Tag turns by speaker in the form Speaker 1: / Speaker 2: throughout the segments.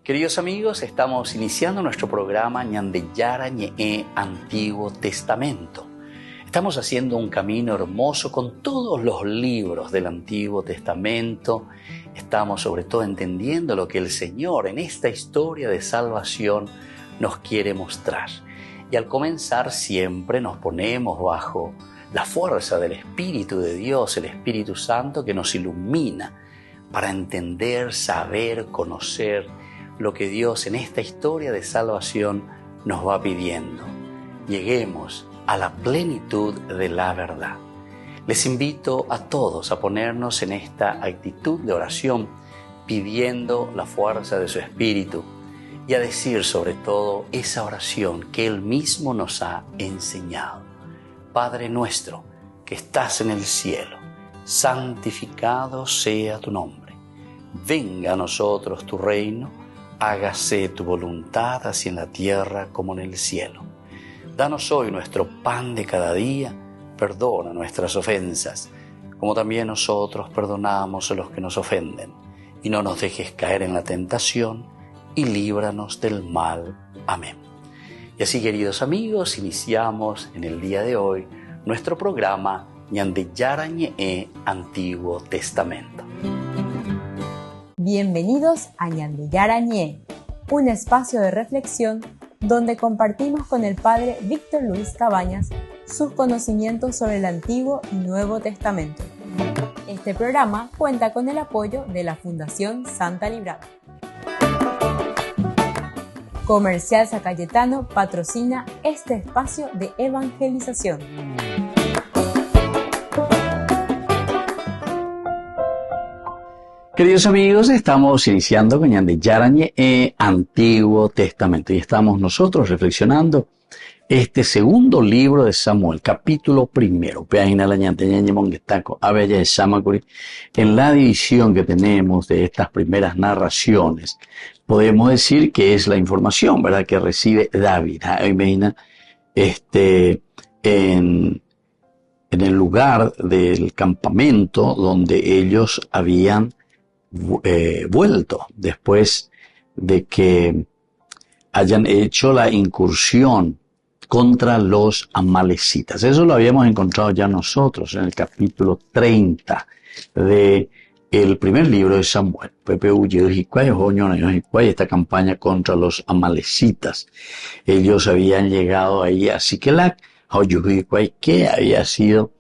Speaker 1: Queridos amigos, estamos iniciando nuestro programa Ñandeyara Ñe'e Antiguo Testamento. Estamos haciendo un camino hermoso con todos los libros del Antiguo Testamento. Estamos sobre todo entendiendo lo que el Señor en esta historia de salvación nos quiere mostrar. Y al comenzar siempre nos ponemos bajo la fuerza del Espíritu de Dios, el Espíritu Santo que nos ilumina para entender, saber, conocer lo que Dios en esta historia de salvación nos va pidiendo. Lleguemos a la plenitud de la verdad. Les invito a todos a ponernos en esta actitud de oración, pidiendo la fuerza de su Espíritu y a decir sobre todo esa oración que Él mismo nos ha enseñado. Padre nuestro que estás en el cielo, santificado sea tu nombre. Venga a nosotros tu reino, hágase tu voluntad así en la tierra como en el cielo. Danos hoy nuestro pan de cada día, perdona nuestras ofensas, como también nosotros perdonamos a los que nos ofenden. Y no nos dejes caer en la tentación, y líbranos del mal. Amén. Y así, queridos amigos, iniciamos en el día de hoy nuestro programa Ñandeyara Ñe'e Antiguo Testamento.
Speaker 2: Bienvenidos a Ñandeyara Ñe'e, un espacio de reflexión donde compartimos con el Padre Víctor Luis Cabañas sus conocimientos sobre el Antiguo y Nuevo Testamento. Este programa cuenta con el apoyo de la Fundación Santa Librada. Comercial San Cayetano patrocina este espacio de evangelización.
Speaker 1: Queridos amigos, estamos iniciando con Ñandeyara Ñe'e Antiguo Testamento y estamos nosotros reflexionando este segundo libro de Samuel, capítulo primero. En la división que tenemos de estas primeras narraciones, podemos decir que es la información, ¿verdad?, que recibe David. Imagina, en el lugar del campamento donde ellos habían vuelto después de que hayan hecho la incursión contra los amalecitas. Eso lo habíamos encontrado ya nosotros en el capítulo 30 de el primer libro de Samuel. Esta campaña contra los amalecitas. Ellos habían llegado ahí a Siquelac, que había sido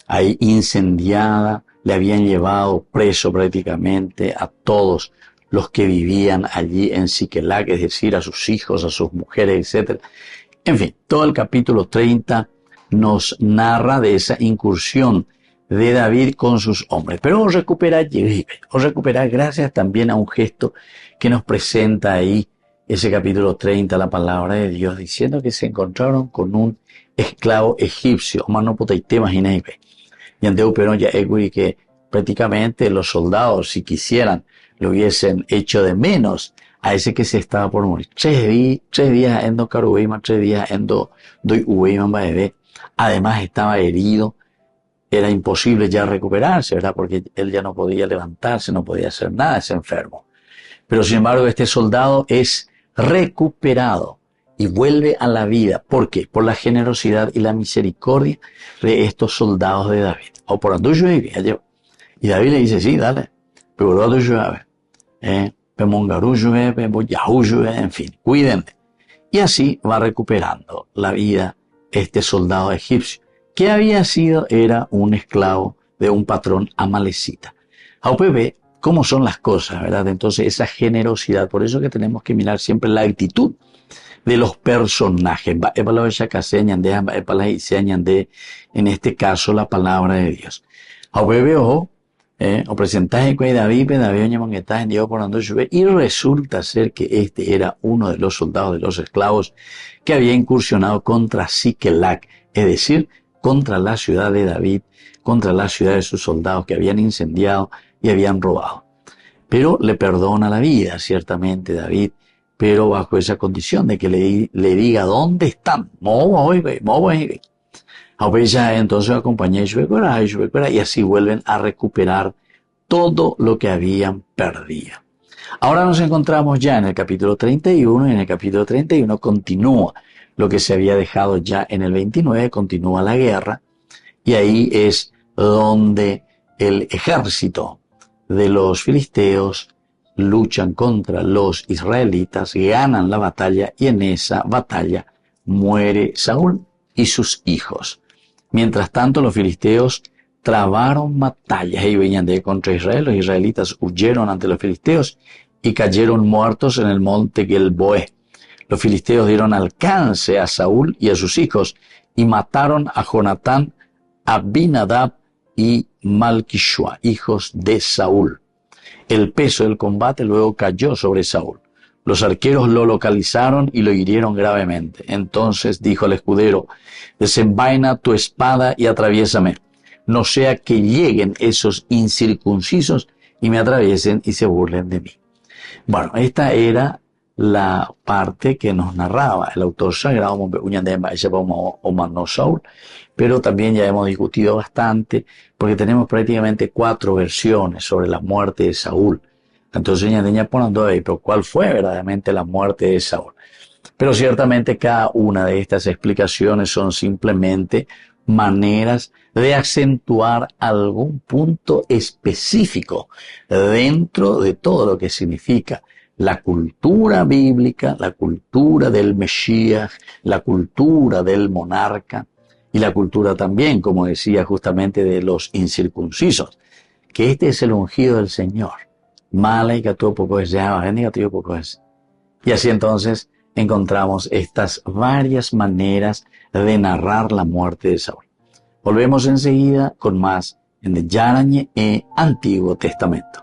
Speaker 1: ahí incendiada. Le habían llevado preso prácticamente a todos los que vivían allí en Siquelac, es decir, a sus hijos, a sus mujeres, etc. En fin, todo el capítulo 30 nos narra de esa incursión de David con sus hombres. Pero os recupera gracias también a un gesto que nos presenta ahí ese capítulo 30, la palabra de Dios, diciendo que se encontraron con un esclavo egipcio. Y que prácticamente los soldados, si quisieran, lo hubiesen hecho de menos a ese que se estaba por morir. 3 días en Caruima, 3 días en Doy. Además estaba herido, era imposible ya recuperarse, ¿verdad? Porque él ya no podía levantarse, no podía hacer nada, es enfermo. Pero sin embargo este soldado es recuperado y vuelve a la vida. ¿Por qué? Por la generosidad y la misericordia de estos soldados de David. O por Andullo y David le dice, sí, dale, pero en fin, cuídenme. Y así va recuperando la vida este soldado egipcio, que había sido, era un esclavo de un patrón amalecita. AUPB, cómo son las cosas, ¿verdad? Entonces esa generosidad, por eso que tenemos que mirar siempre la actitud de los personajes. En este caso la palabra de Dios. O presentaje que David y resulta ser que este era uno de los soldados, de los esclavos que había incursionado contra Siquelac, es decir, contra la ciudad de David, contra la ciudad de sus soldados que habían incendiado y habían robado. Pero le perdona la vida, ciertamente, David, pero bajo esa condición de que le diga dónde están. Entonces acompañé y así vuelven a recuperar todo lo que habían perdido. Ahora nos encontramos ya en el capítulo 31 y en el capítulo 31 continúa lo que se había dejado ya en el 29, continúa la guerra y ahí es donde el ejército de los filisteos luchan contra los israelitas, ganan la batalla y en esa batalla muere Saúl y sus hijos. Mientras tanto, los filisteos trabaron batallas y venían de contra Israel. Los israelitas huyeron ante los filisteos y cayeron muertos en el monte Gilboé. Los filisteos dieron alcance a Saúl y a sus hijos y mataron a Jonatán, Abinadab y Malquishua, hijos de Saúl. El peso del combate luego cayó sobre Saúl. Los arqueros lo localizaron y lo hirieron gravemente. Entonces dijo el escudero: desenvaina tu espada y atraviésame, no sea que lleguen esos incircuncisos y me atraviesen y se burlen de mí. Bueno, esta era la parte que nos narraba el autor sagrado, Saúl, pero también ya hemos discutido bastante, porque tenemos prácticamente 4 versiones sobre la muerte de Saúl. Entonces, pero ¿cuál fue verdaderamente la muerte de Saúl? Pero ciertamente cada una de estas explicaciones son simplemente maneras de acentuar algún punto específico dentro de todo lo que significa la cultura bíblica, la cultura del Mesías, la cultura del monarca y la cultura también, como decía, justamente de los incircuncisos, que este es el ungido del Señor. Y así entonces encontramos estas varias maneras de narrar la muerte de Saúl. Volvemos enseguida con más en el Yarañe Antiguo Testamento.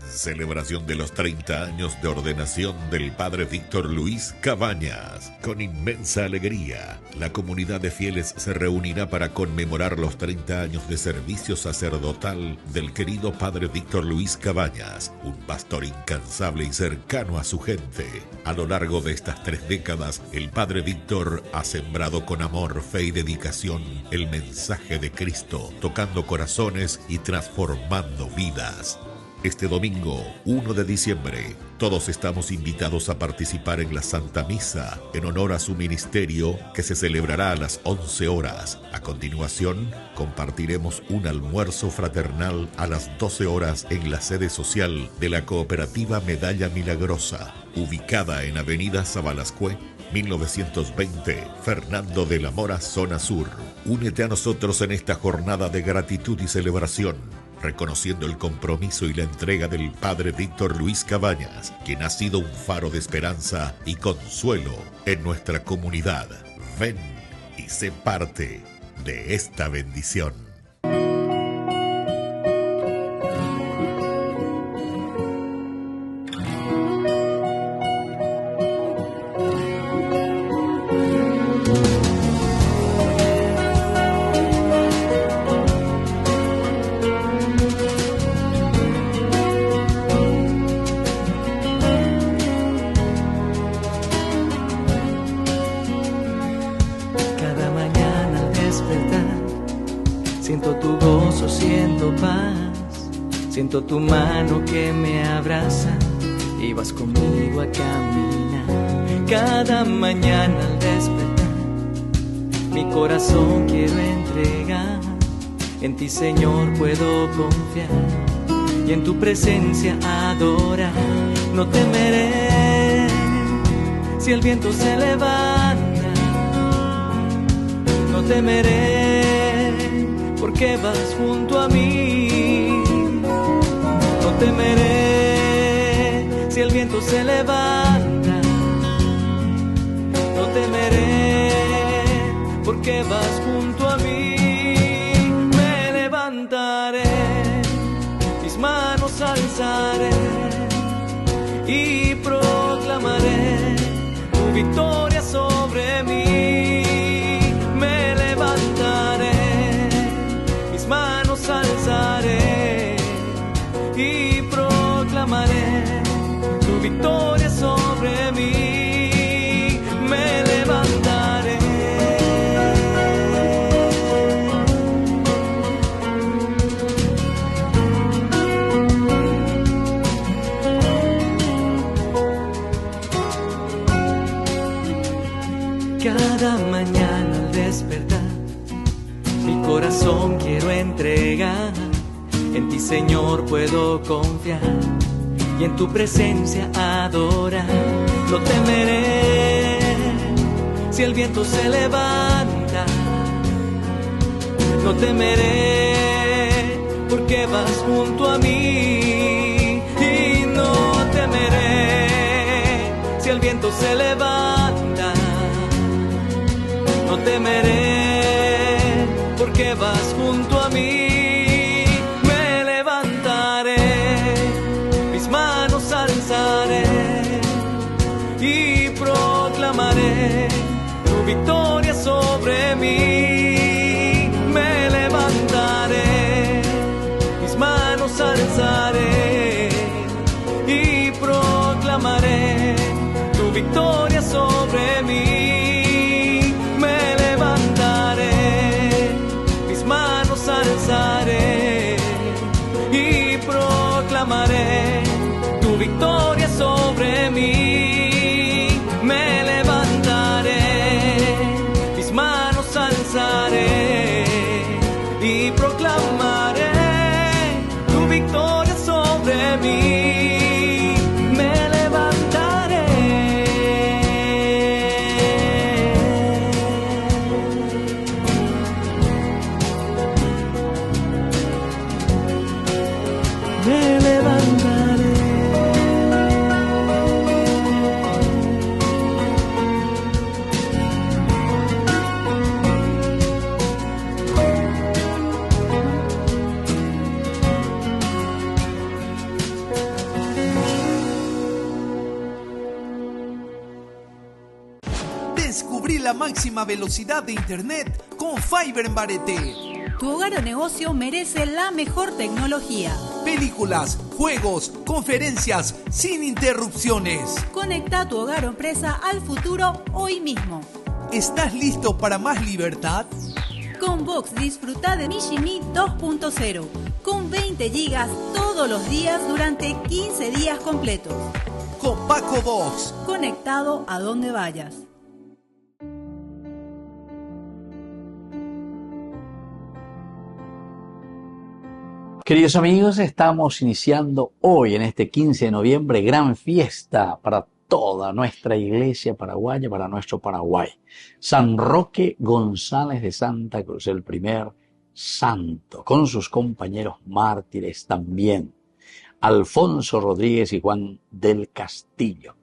Speaker 3: Celebración de los 30 años de ordenación del Padre Víctor Luis Cabañas. Con inmensa alegría, la comunidad de fieles se reunirá para conmemorar los 30 años de servicio sacerdotal del querido Padre Víctor Luis Cabañas, un pastor incansable y cercano a su gente. A lo largo de estas 3 décadas, el Padre Víctor ha sembrado con amor, fe y dedicación el mensaje de Cristo, tocando corazones y transformando vidas. Este domingo, 1 de diciembre, todos estamos invitados a participar en la Santa Misa en honor a su ministerio, que se celebrará a las 11 horas. A continuación, compartiremos un almuerzo fraternal a las 12 horas en la sede social de la Cooperativa Medalla Milagrosa, ubicada en Avenida Sabalascue, 1920, Fernando de la Mora, zona sur. Únete a nosotros en esta jornada de gratitud y celebración, reconociendo el compromiso y la entrega del Padre Víctor Luis Cabañas, quien ha sido un faro de esperanza y consuelo en nuestra comunidad. Ven y sé parte de esta bendición.
Speaker 4: Siento tu mano que me abraza y vas conmigo a caminar. Cada mañana al despertar, mi corazón quiero entregar. En ti, Señor, puedo confiar y en tu presencia adorar. No temeré si el viento se levanta. No temeré porque vas junto a mí. No temeré si el viento se levanta, no temeré porque vas junto a mí. Me levantaré, mis manos alzaré y proclamaré tu victoria sobre mí. Me levantaré, mis manos alzaré y proclamaré tu victoria sobre mí. Me levantaré. Cada mañana al despertar, mi corazón quiero entregar. En ti, Señor, puedo confiar y en tu presencia adorar. No temeré si el viento se levanta. No temeré porque vas junto a mí. Y no temeré si el viento se levanta. No temeré porque vas junto a mí. Me levantaré, mis manos alzaré y proclamaré tu victoria sobre mí. Me levantaré, mis manos alzaré y proclamaré tu victoria sobre mí. Me levantaré, mis manos alzaré y proclamaré tu victoria sobre mí. Me levantaré, mis manos alzaré y proclamaré tu victoria sobre mí. Me levantaré. Me levantaré.
Speaker 5: Descubrí la máxima velocidad de internet con Fiber en Barete.
Speaker 6: Tu hogar o negocio merece la mejor tecnología.
Speaker 5: Películas, juegos, conferencias, sin interrupciones.
Speaker 6: Conecta tu hogar o empresa al futuro hoy mismo.
Speaker 5: ¿Estás listo para más libertad?
Speaker 6: Con Vox disfruta de Mishimi 2.0 con 20 gigas todos los días durante 15 días completos.
Speaker 5: Con Paco Vox.
Speaker 6: Conectado a donde vayas.
Speaker 1: Queridos amigos, estamos iniciando hoy, en este 15 de noviembre, gran fiesta para toda nuestra iglesia paraguaya, para nuestro Paraguay. San Roque González de Santa Cruz, el primer santo, con sus compañeros mártires también, Alfonso Rodríguez y Juan del Castillo.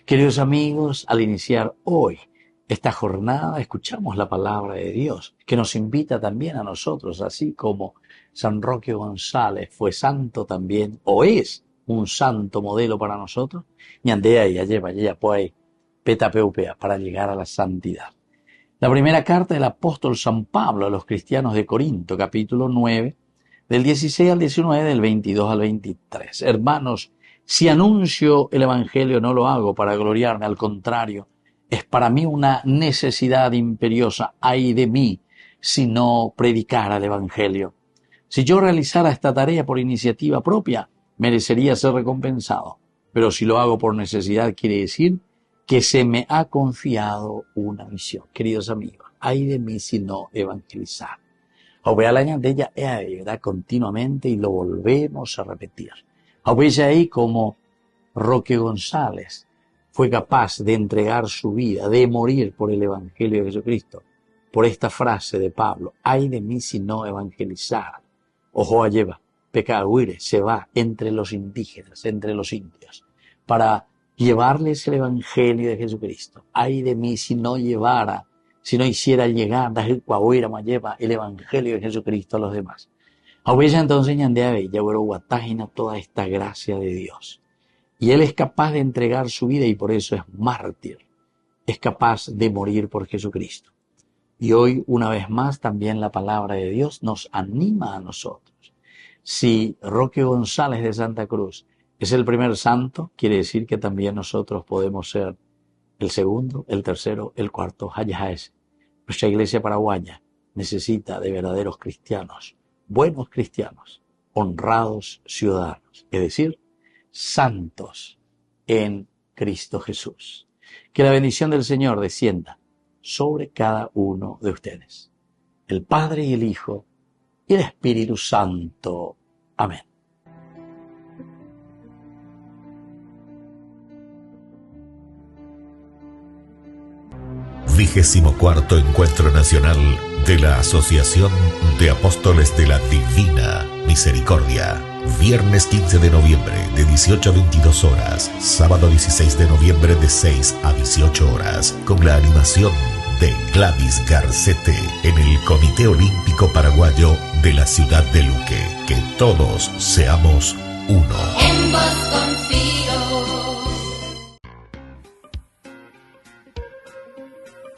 Speaker 1: Queridos amigos, al iniciar hoy esta jornada, escuchamos la palabra de Dios, que nos invita también a nosotros, así como San Roque González fue santo también, o es un santo modelo para nosotros, y andea y lleva pues petapeupea para llegar a la santidad. La primera carta del apóstol San Pablo a los cristianos de Corinto, capítulo 9, del 16 al 19, del 22 al 23. Hermanos, si anuncio el evangelio no lo hago para gloriarme, al contrario, es para mí una necesidad imperiosa. Ay de mí si no predicara el evangelio. Si yo realizara esta tarea por iniciativa propia, merecería ser recompensado. Pero si lo hago por necesidad, quiere decir que se me ha confiado una misión. Queridos amigos, ay de mí si no evangelizar. Obviamente de ella es verdad continuamente y lo volvemos a repetir. Obviamente ahí como Roque González fue capaz de entregar su vida, de morir por el evangelio de Jesucristo, por esta frase de Pablo, ay de mí si no evangelizar. Ojo a lleva, pecahuire, se va entre los indígenas, entre los indios, para llevarles el evangelio de Jesucristo. Ay de mí si no llevara si no hiciera llegar el Evangelio de Jesucristo a los demás. Ahora entonces ñandea bella, pero guatágina toda esta gracia de Dios. Y Él es capaz de entregar su vida y por eso es mártir. Es capaz de morir por Jesucristo. Y hoy, una vez más, también la palabra de Dios nos anima a nosotros. Si Roque González de Santa Cruz es el primer santo, quiere decir que también nosotros podemos ser el segundo, el tercero, el cuarto. Hayajaes. Nuestra iglesia paraguaya necesita de verdaderos cristianos, buenos cristianos, honrados ciudadanos, es decir, santos en Cristo Jesús. Que la bendición del Señor descienda sobre cada uno de ustedes. El Padre y el Hijo y el Espíritu Santo. Amén.
Speaker 3: XXIV Encuentro Nacional de la Asociación de Apóstoles de la Divina Misericordia. Viernes 15 de noviembre de 18 a 22 horas. Sábado 16 de noviembre de 6 a 18 horas. Con la animación de Gladys Garcete en el Comité Olímpico Paraguayo de la ciudad de Luque. Que todos seamos uno.
Speaker 7: En vos confío.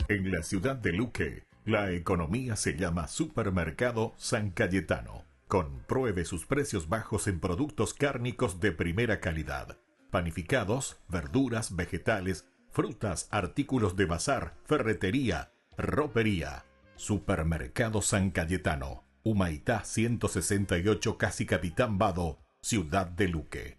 Speaker 3: En la ciudad de Luque, la economía se llama Supermercado San Cayetano. Compruebe sus precios bajos en productos cárnicos de primera calidad. Panificados, verduras, vegetales, frutas, artículos de bazar, ferretería, ropería. Supermercado San Cayetano. Humaitá 168, Casi Capitán Vado, ciudad de Luque.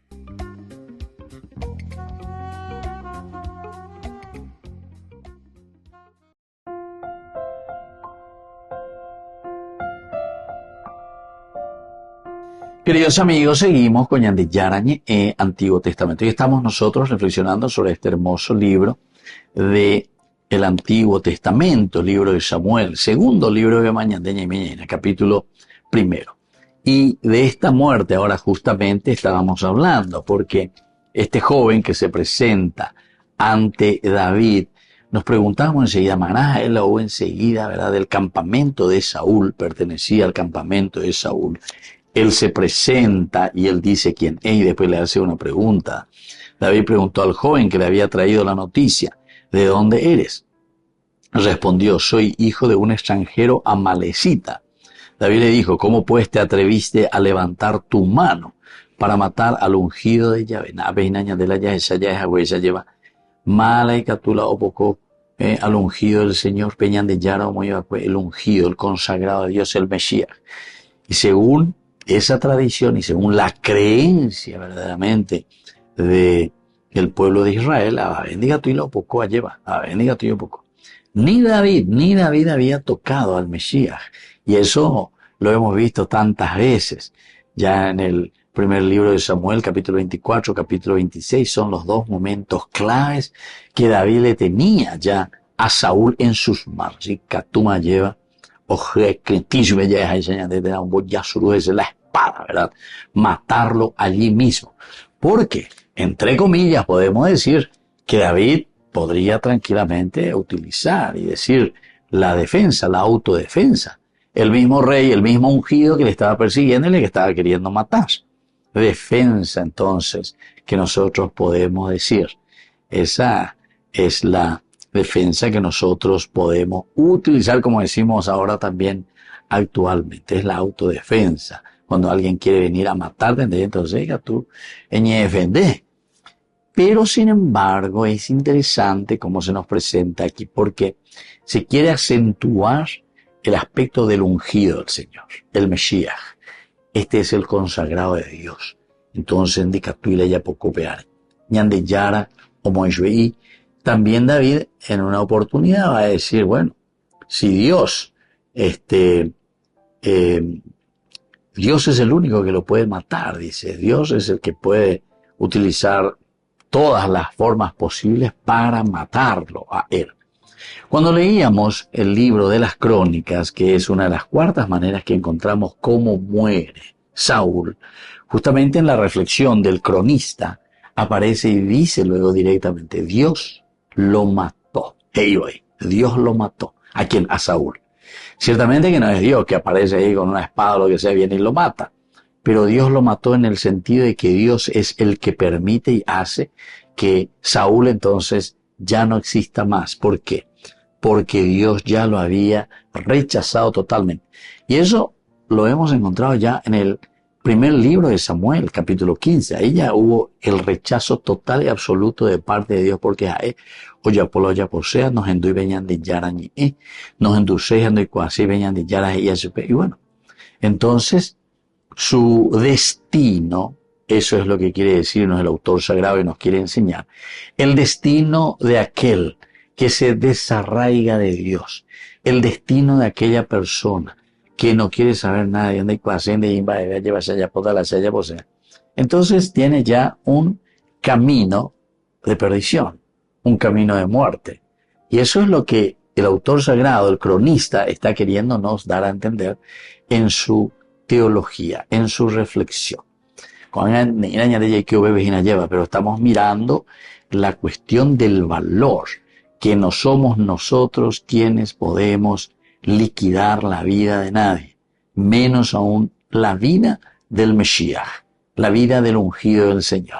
Speaker 1: Queridos amigos, seguimos con Ñande Yarañe, Antiguo Testamento. Y estamos nosotros reflexionando sobre este hermoso libro de el Antiguo Testamento, libro de Samuel, segundo libro de Mañandeña y Meñena, capítulo 1. Y de esta muerte ahora justamente estábamos hablando, porque este joven que se presenta ante David, nos preguntamos enseguida, él o enseguida, ¿verdad? Del campamento de Saúl, pertenecía al campamento de Saúl. Él se presenta y él dice quién es y después le hace una pregunta. David preguntó al joven que le había traído la noticia, ¿de dónde eres? Respondió, soy hijo de un extranjero amalecita. David le dijo, ¿cómo pues te atreviste a levantar tu mano para matar al ungido de Yahvé? Lleva mala y catula o poco al ungido del Señor, peñan de Yara o el ungido, el consagrado de Dios, el Mesías. Y según esa tradición y según la creencia verdaderamente de el pueblo de Israel, ni David había tocado al Mesías, y eso lo hemos visto tantas veces. Ya en el primer libro de Samuel, capítulo 24, capítulo 26, son los dos momentos claves que David le tenía ya a Saúl en sus manos. Y Catuma lleva la espada, ¿verdad? Matarlo allí mismo. Porque, entre comillas, podemos decir que David podría tranquilamente utilizar y decir la defensa, la autodefensa. El mismo rey, el mismo ungido que le estaba persiguiendo y le que estaba queriendo matar. Defensa, entonces, que nosotros podemos decir. Esa es la defensa que nosotros podemos utilizar, como decimos ahora también actualmente, es la autodefensa. Cuando alguien quiere venir a matarte, entonces tú defendés. Pero sin embargo es interesante cómo se nos presenta aquí, porque se quiere acentuar el aspecto del ungido del Señor, el Mesías. Este es el consagrado de Dios. Entonces, Ndicatuila ya poco pear. Ñande Yara o Moishuei. También David en una oportunidad va a decir, bueno, si Dios, Dios es el único que lo puede matar, dice. Dios es el que puede utilizar todas las formas posibles para matarlo a él. Cuando leíamos el libro de las Crónicas, que es una de las cuartas maneras que encontramos cómo muere Saúl, justamente en la reflexión del cronista aparece y dice luego directamente, Dios lo mató. Dios lo mató. ¿A quién? A Saúl. Ciertamente que no es Dios que aparece ahí con una espada o lo que sea, viene y lo mata. Pero Dios lo mató en el sentido de que Dios es el que permite y hace que Saúl entonces ya no exista más. ¿Por qué? Porque Dios ya lo había rechazado totalmente. Y eso lo hemos encontrado ya en el primer libro de Samuel, capítulo 15. Ahí ya hubo el rechazo total y absoluto de parte de Dios, porque oya posea, nos endui veñan de yarañi, nos enducejan de cuasi veñan de yarañi, y bueno, entonces su destino, eso es lo que quiere decirnos el autor sagrado y nos quiere enseñar, el destino de aquel que se desarraiga de Dios, el destino de aquella persona que no quiere saber nada de dónde entonces tiene ya un camino de perdición, un camino de muerte. Y eso es lo que el autor sagrado, el cronista, está queriéndonos dar a entender en su teología, en su reflexión. Pero estamos mirando la cuestión del valor, que no somos nosotros quienes podemos liquidar la vida de nadie, menos aún la vida del Mesías, la vida del ungido del Señor.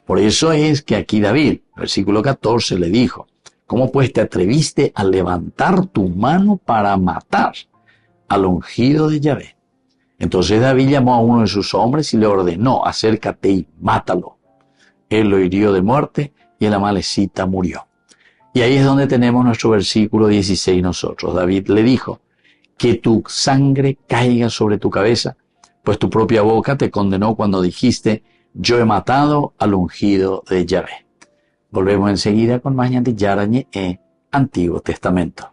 Speaker 1: Por eso es que aquí David, versículo 14, le dijo, ¿cómo pues te atreviste a levantar tu mano para matar al ungido de Yahvé? Entonces David llamó a uno de sus hombres y le ordenó, acércate y mátalo. Él lo hirió de muerte y el amalecita murió. Y ahí es donde tenemos nuestro versículo 16 nosotros. David le dijo, que tu sangre caiga sobre tu cabeza, pues tu propia boca te condenó cuando dijiste, yo he matado al ungido de Yahvé. Volvemos enseguida con más de Yarañe Antiguo Testamento.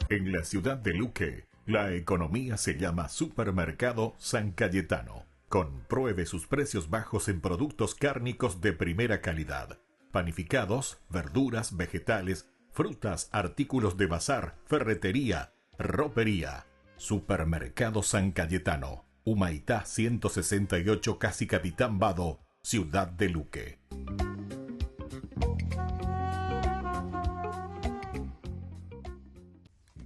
Speaker 3: En la ciudad de Luque, la economía se llama Supermercado San Cayetano. Compruebe sus precios bajos en productos cárnicos de primera calidad. Panificados, verduras, vegetales, frutas, artículos de bazar, ferretería, ropería. Supermercado San Cayetano. Humaitá 168, Casi Capitán Vado, ciudad de Luque.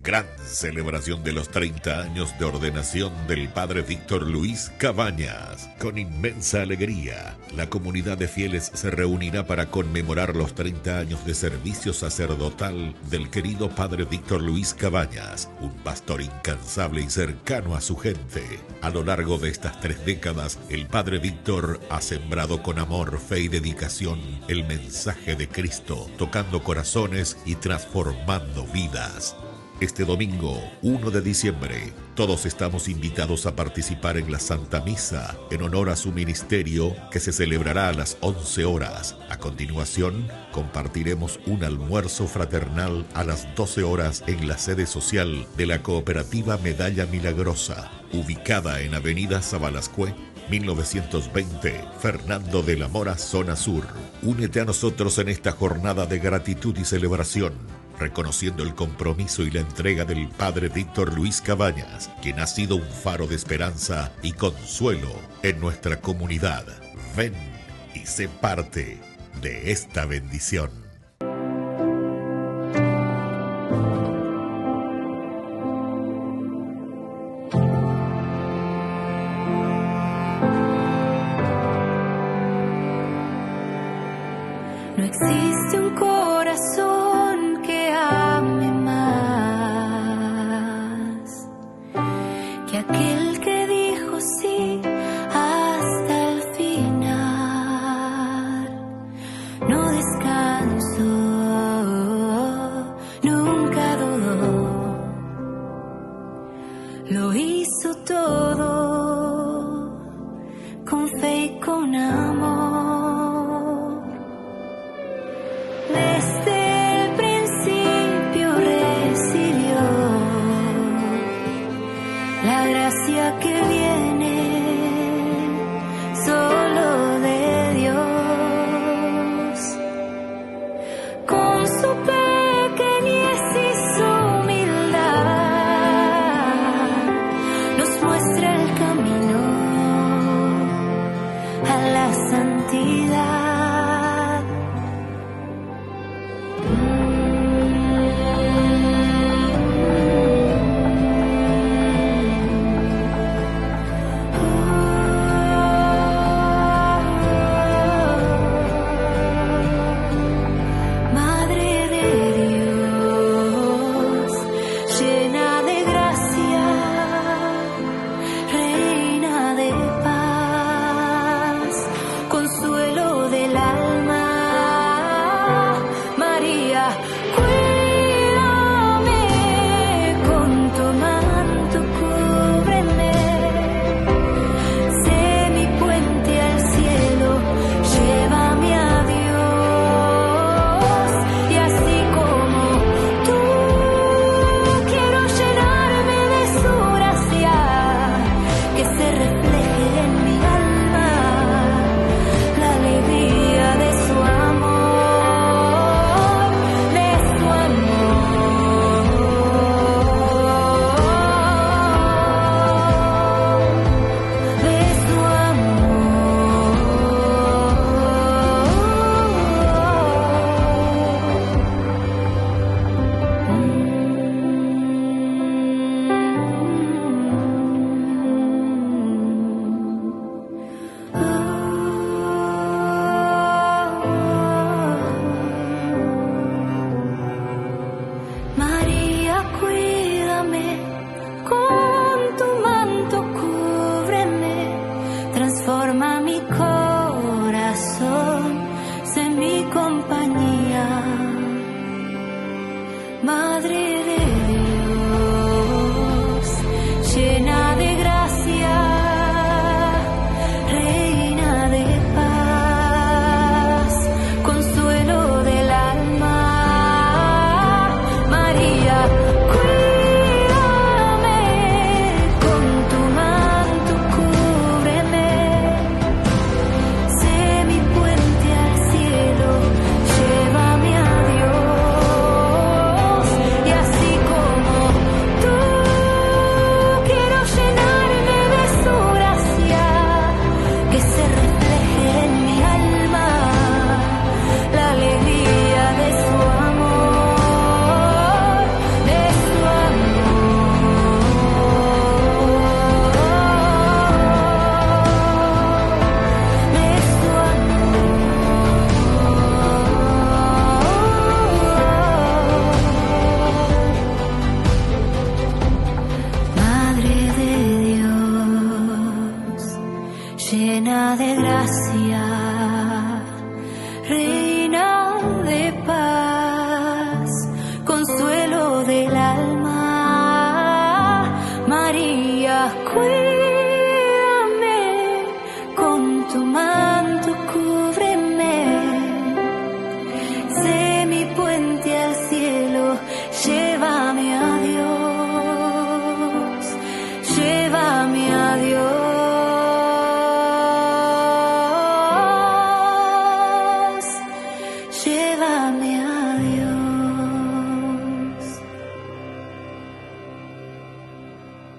Speaker 3: Gran celebración de los 30 años de ordenación del Padre Víctor Luis Cabañas. Con inmensa alegría, la comunidad de fieles se reunirá para conmemorar los 30 años de servicio sacerdotal del querido Padre Víctor Luis Cabañas, un pastor incansable y cercano a su gente. A lo largo de estas 3 décadas, el Padre Víctor ha sembrado con amor, fe y dedicación el mensaje de Cristo, tocando corazones y transformando vidas. Este domingo, 1 de diciembre, todos estamos invitados a participar en la Santa Misa en honor a su ministerio, que se celebrará a las 11 horas. A continuación, compartiremos un almuerzo fraternal a las 12 horas en la sede social de la Cooperativa Medalla Milagrosa, ubicada en Avenida Sabalascue, 1920, Fernando de la Mora, zona sur. Únete a nosotros en esta jornada de gratitud y celebración, reconociendo el compromiso y la entrega del Padre Víctor Luis Cabañas, quien ha sido un faro de esperanza y consuelo en nuestra comunidad. Ven y sé parte de esta bendición.
Speaker 8: No existe un corazón que ame más que aquel que dijo sí hasta el final. No descansó, nunca dudó, lo hizo todo con fe y con amor. Desde el principio recibió la gracia que viene solo de Dios. Con su pequeñez y su humildad nos muestra el camino la santidad.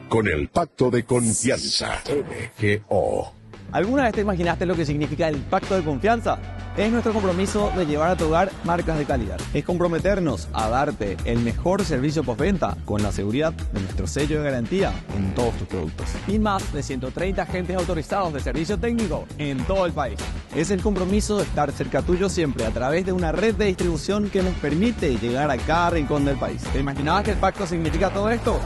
Speaker 9: Con el Pacto de Confianza, MGO.
Speaker 10: ¿Alguna vez te imaginaste lo que significa el Pacto de Confianza? Es nuestro compromiso de llevar a tu hogar marcas de calidad. Es comprometernos a darte el mejor servicio postventa con la seguridad de nuestro sello de garantía en todos tus productos. Y más de 130 agentes autorizados de servicio técnico en todo el país. Es el compromiso de estar cerca tuyo siempre a través de una red de distribución que nos permite llegar a cada rincón del país. ¿Te imaginabas que el pacto significa todo esto?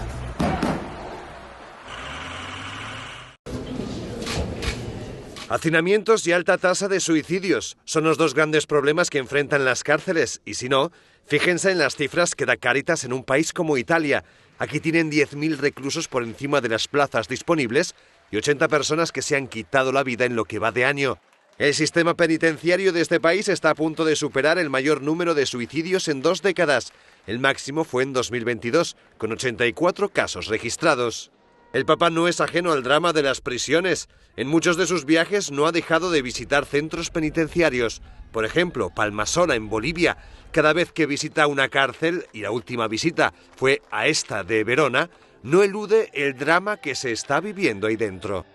Speaker 11: Hacinamientos y alta tasa de suicidios son los dos grandes problemas que enfrentan las cárceles. Y si no, fíjense en las cifras que da Cáritas en un país como Italia. Aquí tienen 10.000 reclusos por encima de las plazas disponibles y 80 personas que se han quitado la vida en lo que va de año. El sistema penitenciario de este país está a punto de superar el mayor número de suicidios en 2 décadas. El máximo fue en 2022, con 84 casos registrados. El Papa no es ajeno al drama de las prisiones. En muchos de sus viajes no ha dejado de visitar centros penitenciarios. Por ejemplo, Palmasola, en Bolivia. Cada vez que visita una cárcel, y la última visita fue a esta de Verona, no elude el drama que se está viviendo ahí dentro.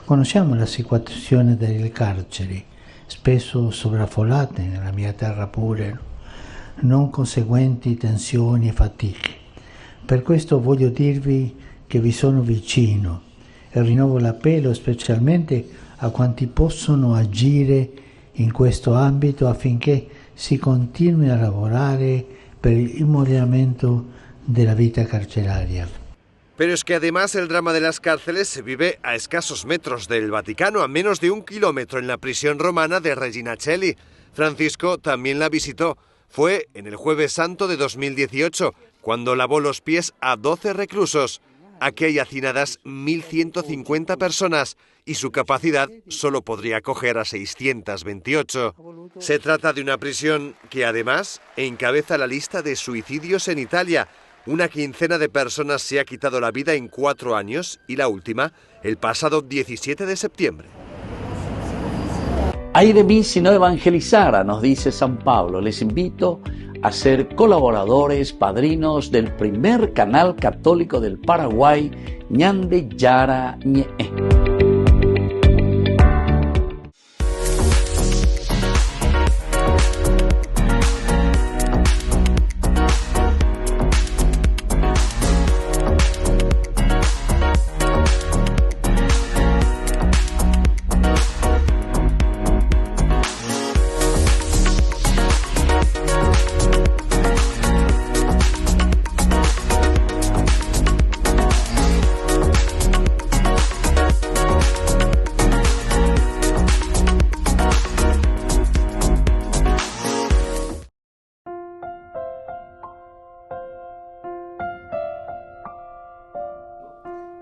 Speaker 12: Conosciamo la situazione delle carceri, spesso sovraffollate nella mia terra pure, non conseguenti tensioni e fatiche. Per questo voglio dirvi che vi sono vicino e rinnovo l'appello specialmente a quanti possono agire in questo ambito affinché si continui a lavorare per il moderamento de la vida carcelaria.
Speaker 11: Pero es que además el drama de las cárceles se vive a escasos metros del Vaticano, a menos de 1 kilómetro en la prisión romana de Regina Coeli. Francisco también la visitó. Fue en el Jueves Santo de 2018, cuando lavó los pies a 12 reclusos. Aquí hay hacinadas 1.150 personas y su capacidad solo podría acoger a 628. Se trata de una prisión que además encabeza la lista de suicidios en Italia. Una quincena de personas se ha quitado la vida en 4 años y la última el pasado 17 de septiembre.
Speaker 1: Ay de mí si no evangelizara, nos dice San Pablo. Les invito a ser colaboradores, padrinos del primer canal católico del Paraguay, Ñande Yara Ñe'e.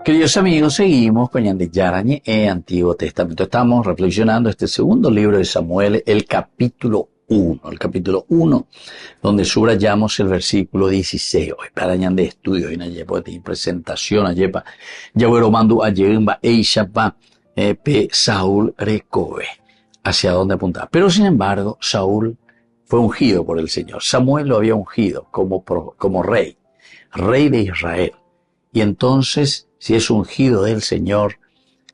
Speaker 1: Queridos amigos, seguimos con Ñande Yara Ñe'e, Antiguo Testamento. Estamos reflexionando este segundo libro de Samuel, el capítulo 1. El capítulo 1, donde subrayamos el versículo 16. Hoy para Ñande estudio, y Naye, porque presentación, Ayepa, Yahweh Mandu, Ayemba, Eishapa, P. Saúl Recobe. Hacia dónde apuntaba. Pero sin embargo, Saúl fue ungido por el Señor. Samuel lo había ungido como rey de Israel. Y entonces, si es ungido del Señor,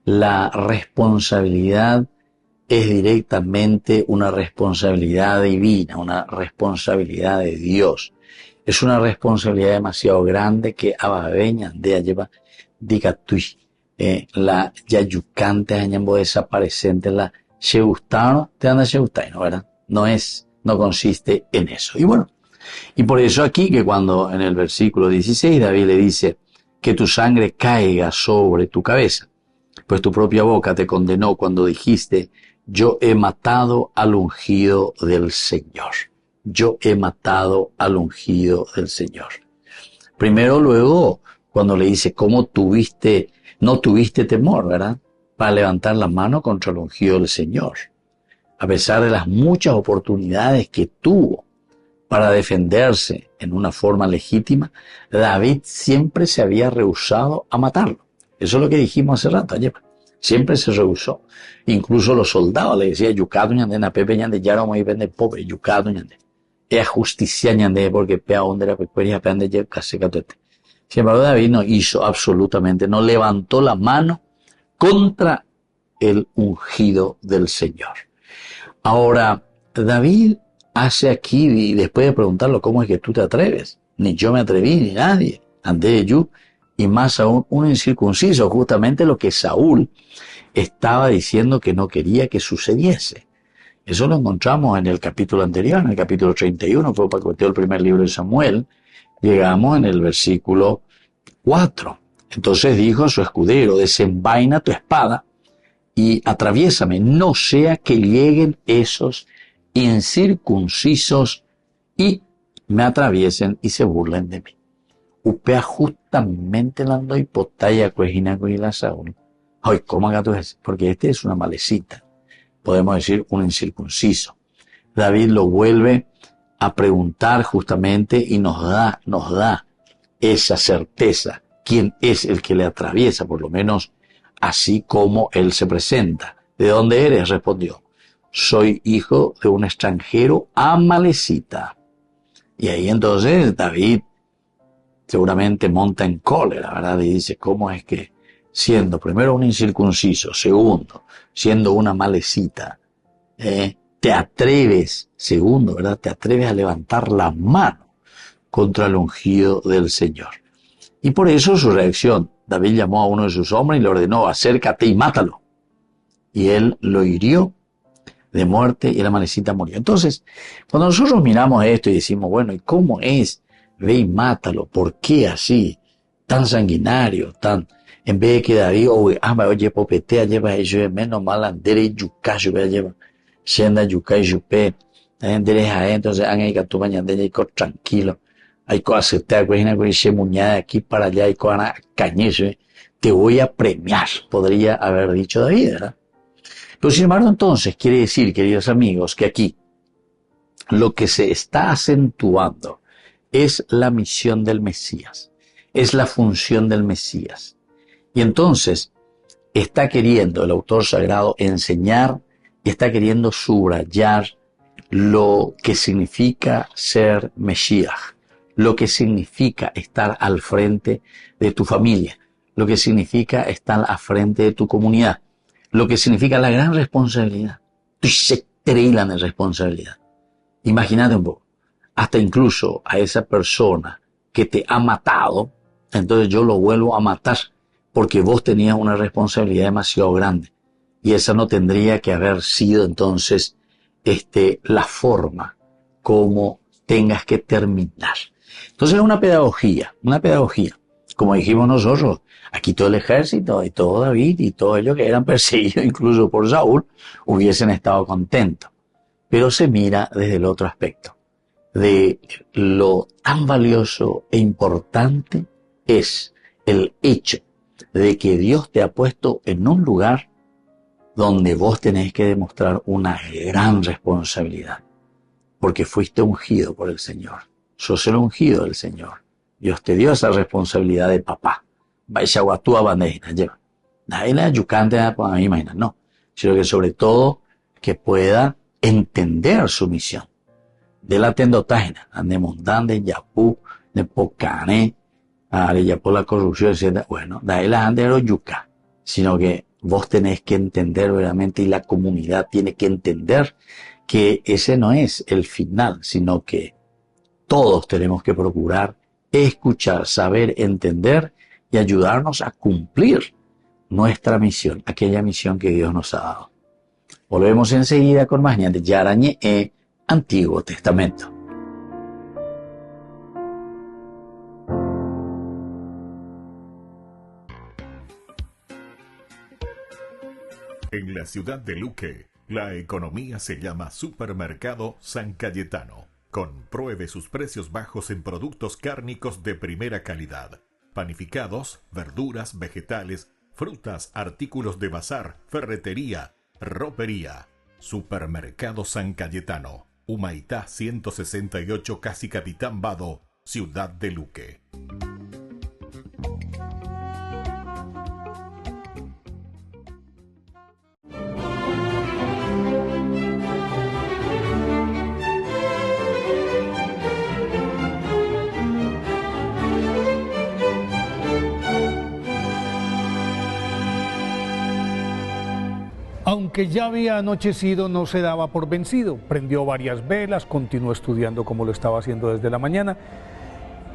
Speaker 1: la responsabilidad es directamente una responsabilidad divina, una responsabilidad de Dios. Es una responsabilidad demasiado grande que ababeña de alleva digatui, la yayucante añambo desaparecente, la sheustano, te anda sheustano, ¿verdad? No consiste en eso. Y bueno, y por eso aquí que cuando en el versículo 16 David le dice, que tu sangre caiga sobre tu cabeza, pues tu propia boca te condenó cuando dijiste, yo he matado al ungido del Señor. Yo he matado al ungido del Señor. Primero, luego, cuando le dice, ¿cómo no tuviste temor, verdad? Para levantar la mano contra el ungido del Señor. A pesar de las muchas oportunidades que tuvo para defenderse en una forma legítima, David siempre se había rehusado a matarlo. Eso es lo que dijimos hace rato ayer. Siempre se rehusó. Incluso los soldados le decían, yucado ñande, na pepe ñande, ya no me vende pobre, yucado ñande. Es justicia ñande, porque pea donde la pecueria pea de casi catote. Sin embargo, David no hizo absolutamente, no levantó la mano contra el ungido del Señor. Ahora, David hace aquí, y después de preguntarlo, ¿cómo es que tú te atreves? Ni yo me atreví, ni nadie. Andé de yo, y más aún un incircunciso, justamente lo que Saúl estaba diciendo que no quería que sucediese. Eso lo encontramos en el capítulo anterior, en el capítulo 31, fue para el primer libro de Samuel. Llegamos en el versículo 4. Entonces dijo a su escudero, desenvaina tu espada y atraviésame, no sea que lleguen esos incircuncisos y me atraviesen y se burlen de mí. Upea justamente la hipotaya cuejina la Saúl. Ay, ¿cómo haga tú eso? Porque este es una malecita. Podemos decir un incircunciso. David lo vuelve a preguntar justamente y nos da esa certeza. ¿Quién es el que le atraviesa? Por lo menos así como él se presenta. ¿De dónde eres? Respondió. Soy hijo de un extranjero amalecita. Y ahí entonces David seguramente monta en cólera, ¿verdad? Y dice, ¿cómo es que siendo primero un incircunciso, segundo, siendo una malecita, te atreves, segundo, ¿verdad? Te atreves a levantar la mano contra el ungido del Señor. Y por eso su reacción, David llamó a uno de sus hombres y le ordenó, acércate y mátalo. Y él lo hirió de muerte y la malecita murió. Entonces, cuando nosotros miramos esto y decimos, bueno, ¿y cómo es? Ve y mátalo. ¿Por qué así? Tan sanguinario, tan... En vez de que David, oye, popetea, lleva ello, menos mal, andere yucayo, lleva, shenda yucayo, yupe, entonces, han tu mañana, tranquilo. Hay que aceptar, muñada de aquí para allá, hay que cañese, te voy a premiar, podría haber dicho David, ¿verdad? Pero sin embargo, entonces, quiere decir, queridos amigos, que aquí lo que se está acentuando es la misión del Mesías, es la función del Mesías. Y entonces, está queriendo el autor sagrado enseñar y está queriendo subrayar lo que significa ser Mesías, lo que significa estar al frente de tu familia, lo que significa estar al frente de tu comunidad, lo que significa la gran responsabilidad. Tu se trailan de responsabilidad. Imagínate un poco, hasta incluso a esa persona que te ha matado, entonces yo lo vuelvo a matar porque vos tenías una responsabilidad demasiado grande y esa no tendría que haber sido entonces la forma como tengas que terminar. Entonces es una pedagogía, como dijimos nosotros, aquí todo el ejército y todo David y todos ellos que eran perseguidos incluso por Saúl hubiesen estado contentos, pero se mira desde el otro aspecto, de lo tan valioso e importante es el hecho de que Dios te ha puesto en un lugar donde vos tenés que demostrar una gran responsabilidad, porque fuiste ungido por el Señor. Sos el ungido del Señor. Dios te dio esa responsabilidad de papá. Vaya guatúa bandeja, lleva. Nadie la yucante a mí, imagina, no. Sino que sobre todo que pueda entender su misión. De la tendotágena, de montán, de yapú, de pocane, de yapú la corrupción, etc. Bueno, de ahí la andero yuca. Sino que vos tenés que entender verdaderamente y la comunidad tiene que entender que ese no es el final, sino que todos tenemos que procurar escuchar, saber, entender y ayudarnos a cumplir nuestra misión, aquella misión que Dios nos ha dado. Volvemos enseguida con más de Yarañe Antiguo Testamento.
Speaker 3: En la ciudad de Luque, la economía se llama Supermercado San Cayetano. Compruebe sus precios bajos en productos cárnicos de primera calidad. Panificados, verduras, vegetales, frutas, artículos de bazar, ferretería, ropería. Supermercado San Cayetano. Humaitá 168, Casi Capitán Vado, ciudad de Luque.
Speaker 13: Aunque ya había anochecido, no se daba por vencido. Prendió varias velas, continuó estudiando como lo estaba haciendo desde la mañana.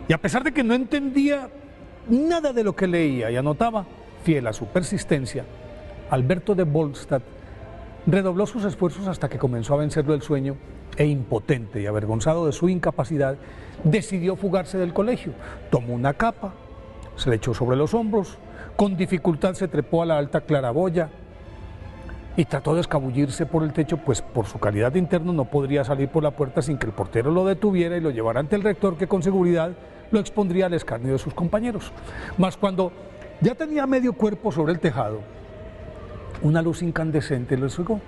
Speaker 13: Y a pesar de que no entendía nada de lo que leía y anotaba, fiel a su persistencia, Alberto de Volstad redobló sus esfuerzos hasta que comenzó a vencerlo el sueño e impotente y avergonzado de su incapacidad, decidió fugarse del colegio. Tomó una capa, se le echó sobre los hombros, con dificultad se trepó a la alta claraboya y trató de escabullirse por el techo, pues por su calidad de interno no podría salir por la puerta sin que el portero lo detuviera y lo llevara ante el rector, que con seguridad lo expondría al escarnio de sus compañeros. Mas cuando ya tenía medio cuerpo sobre el tejado, una luz incandescente lo cegó.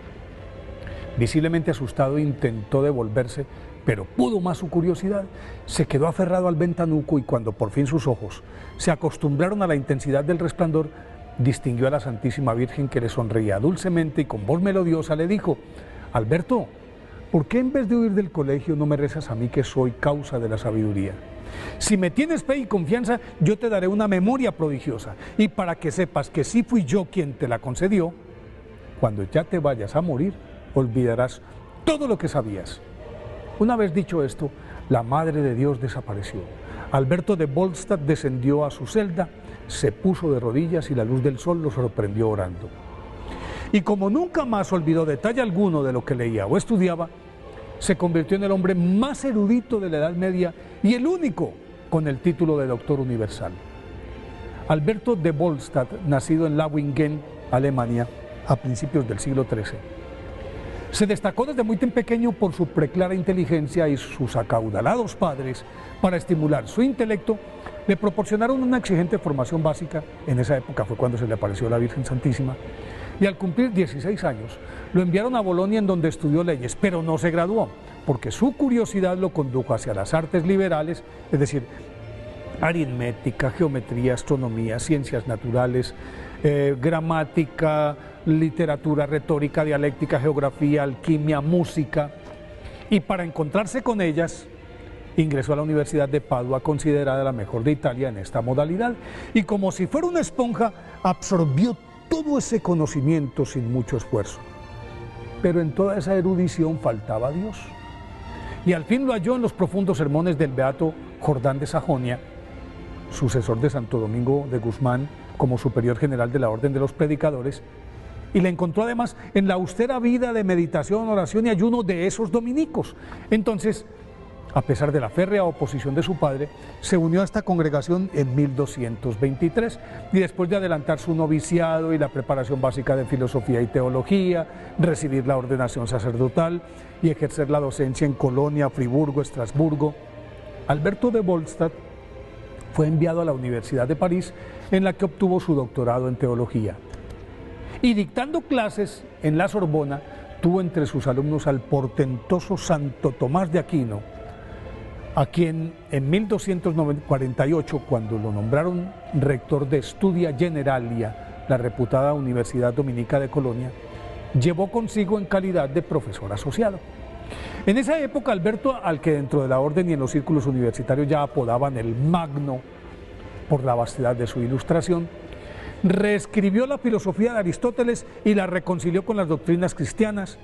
Speaker 13: Visiblemente asustado intentó devolverse, pero pudo más su curiosidad. Se quedó aferrado al ventanuco y cuando por fin sus ojos se acostumbraron a la intensidad del resplandor, distinguió a la Santísima Virgen, que le sonreía dulcemente y con voz melodiosa le dijo: Alberto, ¿por qué en vez de huir del colegio no me rezas a mí que soy causa de la sabiduría? Si me tienes fe y confianza, yo te daré una memoria prodigiosa, y para que sepas que sí fui yo quien te la concedió, cuando ya te vayas a morir, olvidarás todo lo que sabías. Una vez dicho esto, la Madre de Dios desapareció. Alberto de Volstad descendió a su celda, se puso de rodillas y la luz del sol lo sorprendió orando. Y como nunca más olvidó detalle alguno de lo que leía o estudiaba, se convirtió en el hombre más erudito de la Edad Media y el único con el título de doctor universal. Alberto de Volstad, nacido en Lauingen, Alemania, a principios del siglo XIII. Se destacó desde muy pequeño por su preclara inteligencia y sus acaudalados padres, para estimular su intelecto, le proporcionaron una exigente formación básica. En esa época fue cuando se le apareció la Virgen Santísima, y al cumplir 16 años lo enviaron a Bolonia, en donde estudió leyes, pero no se graduó, porque su curiosidad lo condujo hacia las artes liberales, es decir, aritmética, geometría, astronomía, ciencias naturales, gramática, literatura, retórica, dialéctica, geografía, alquimia, música, y para encontrarse con ellas ingresó a la Universidad de Padua, considerada la mejor de Italia en esta modalidad, y como si fuera una esponja, absorbió todo ese conocimiento sin mucho esfuerzo. Pero en toda esa erudición faltaba Dios, y al fin lo halló en los profundos sermones del beato Jordán de Sajonia, sucesor de Santo Domingo de Guzmán como superior general de la Orden de los Predicadores, y la encontró además en la austera vida de meditación, oración y ayuno de esos dominicos. Entonces, a pesar de la férrea oposición de su padre, se unió a esta congregación en 1223, y después de adelantar su noviciado y la preparación básica de filosofía y teología, recibir la ordenación sacerdotal y ejercer la docencia en Colonia, Friburgo, Estrasburgo, Alberto de Volstad fue enviado a la Universidad de París, en la que obtuvo su doctorado en teología. Y dictando clases en la Sorbona, tuvo entre sus alumnos al portentoso Santo Tomás de Aquino, a quien en 1248, cuando lo nombraron rector de Studia Generalia, la reputada Universidad Dominica de Colonia, llevó consigo en calidad de profesor asociado. En esa época, Alberto, al que dentro de la orden y en los círculos universitarios ya apodaban el Magno por la vastedad de su ilustración, reescribió la filosofía de Aristóteles y la reconcilió con las doctrinas cristianas,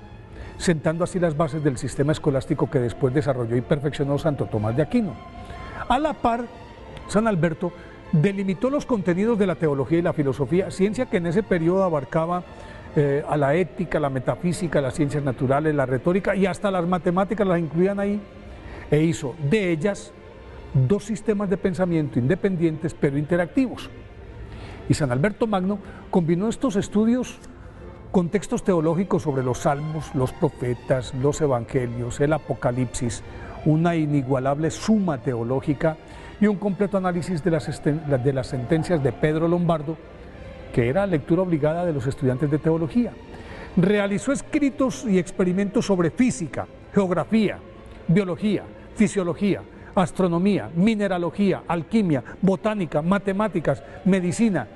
Speaker 13: sentando así las bases del sistema escolástico que después desarrolló y perfeccionó Santo Tomás de Aquino. A la par, San Alberto delimitó los contenidos de la teología y la filosofía, ciencia que en ese periodo abarcaba a la ética, la metafísica, las ciencias naturales, la retórica y hasta las matemáticas las incluían ahí, e hizo de ellas dos sistemas de pensamiento independientes pero interactivos. Y San Alberto Magno combinó estos estudios con textos teológicos sobre los salmos, los profetas, los evangelios, el Apocalipsis, una inigualable suma teológica y un completo análisis de las sentencias de Pedro Lombardo, que era lectura obligada de los estudiantes de teología. Realizó escritos y experimentos sobre física, geografía, biología, fisiología, astronomía, mineralogía, alquimia, botánica, matemáticas, medicina,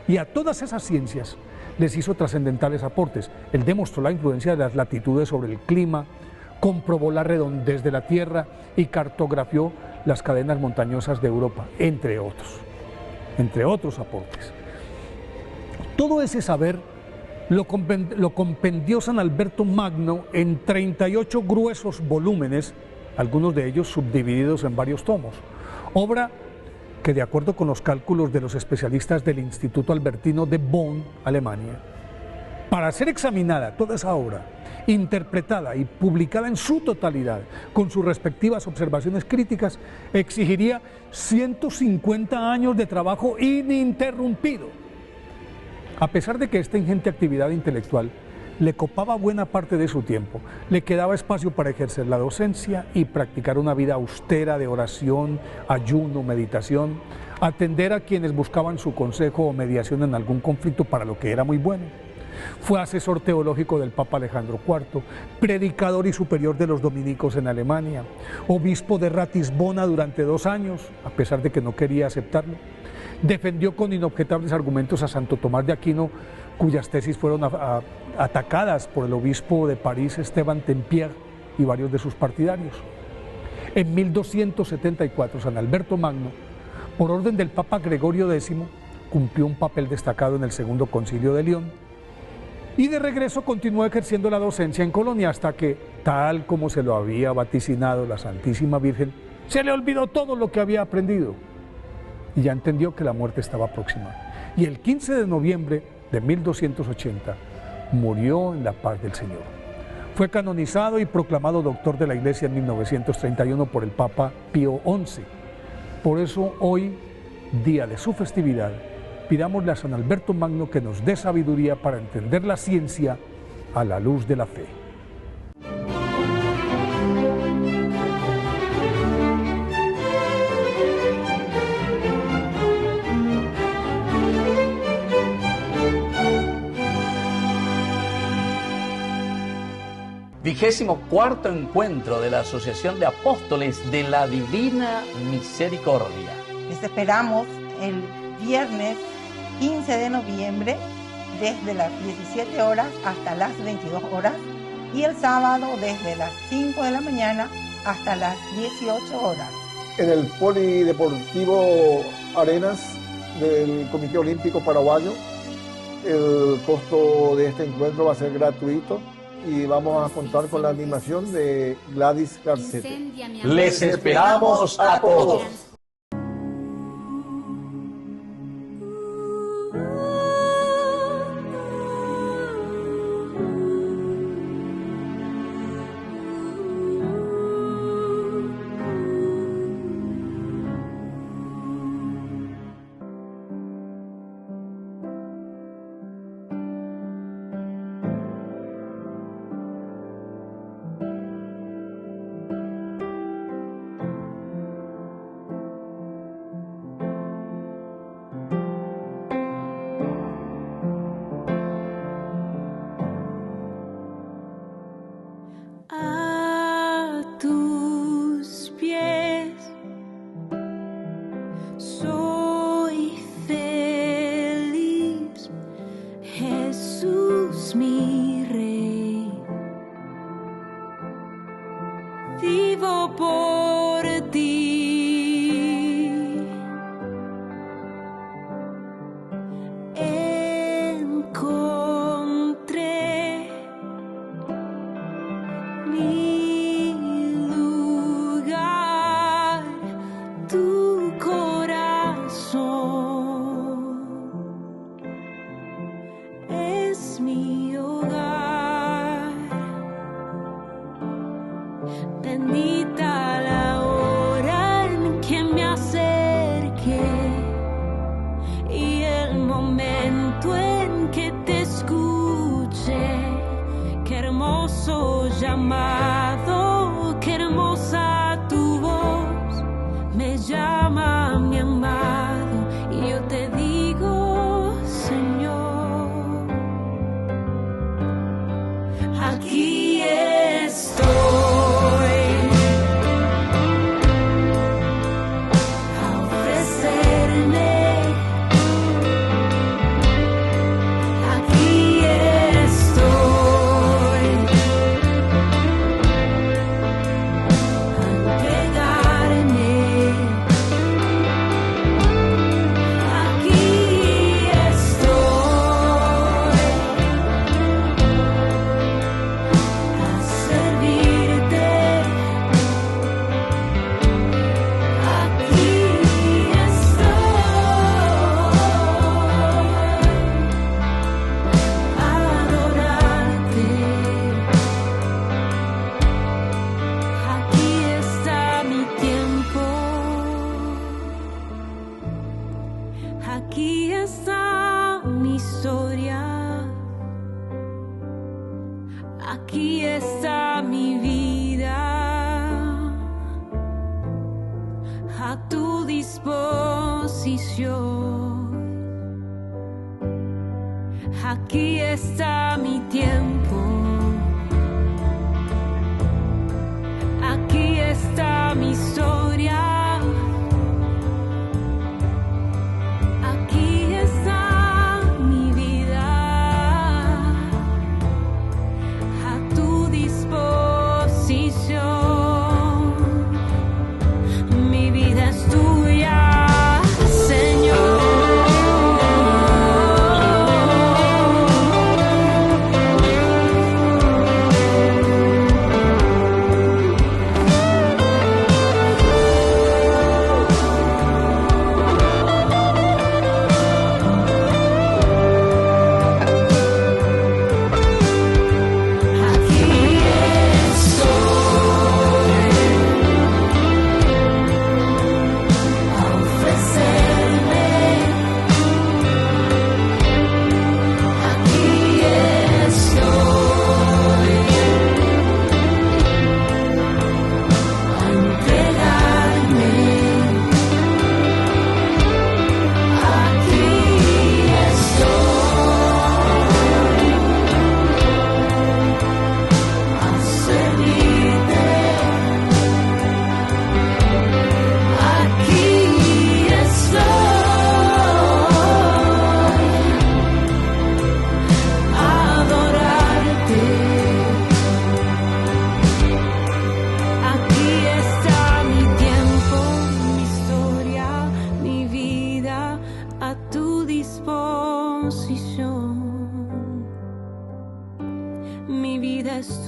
Speaker 13: y a todas esas ciencias les hizo trascendentales aportes. Él demostró la influencia de las latitudes sobre el clima, comprobó la redondez de la Tierra y cartografió las cadenas montañosas de Europa, entre otros aportes. Todo ese saber lo compendió San Alberto Magno en 38 gruesos volúmenes, algunos de ellos subdivididos en varios tomos, obra que, de acuerdo con los cálculos de los especialistas del Instituto Albertino de Bonn, Alemania, para ser examinada toda esa obra, interpretada y publicada en su totalidad, con sus respectivas observaciones críticas, exigiría 150 años de trabajo ininterrumpido. A pesar de que esta ingente actividad intelectual le copaba buena parte de su tiempo, le quedaba espacio para ejercer la docencia y practicar una vida austera de oración, ayuno, meditación, atender a quienes buscaban su consejo o mediación en algún conflicto, para lo que era muy bueno. Fue asesor teológico del Papa Alejandro IV, predicador y superior de los dominicos en Alemania, obispo de Ratisbona durante 2 años, a pesar de que no quería aceptarlo. Defendió con inobjetables argumentos a Santo Tomás de Aquino, cuyas tesis fueron atacadas por el obispo de París, Esteban Tempier, y varios de sus partidarios. En 1274, San Alberto Magno, por orden del Papa Gregorio X, cumplió un papel destacado en el Segundo Concilio de León y de regreso continuó ejerciendo la docencia en Colonia hasta que, tal como se lo había vaticinado la Santísima Virgen, se le olvidó todo lo que había aprendido y ya entendió que la muerte estaba próxima. Y el 15 de noviembre de 1280 murió en la paz del Señor. Fue canonizado y proclamado doctor de la Iglesia en 1931 por el Papa Pío XI. Por eso hoy, día de su festividad, pidámosle a San Alberto Magno que nos dé sabiduría para entender la ciencia a la luz de la fe.
Speaker 1: º encuentro de la Asociación de Apóstoles de la Divina Misericordia.
Speaker 14: Les esperamos el viernes 15 de noviembre desde las 17 horas hasta las 22 horas y el sábado desde las 5 de la mañana hasta las 18 horas.
Speaker 15: En el Polideportivo Arenas del Comité Olímpico Paraguayo. El costo de este encuentro va a ser gratuito y vamos a contar con la animación de Gladys Garcete.
Speaker 1: Les esperamos a todos.
Speaker 8: Sí.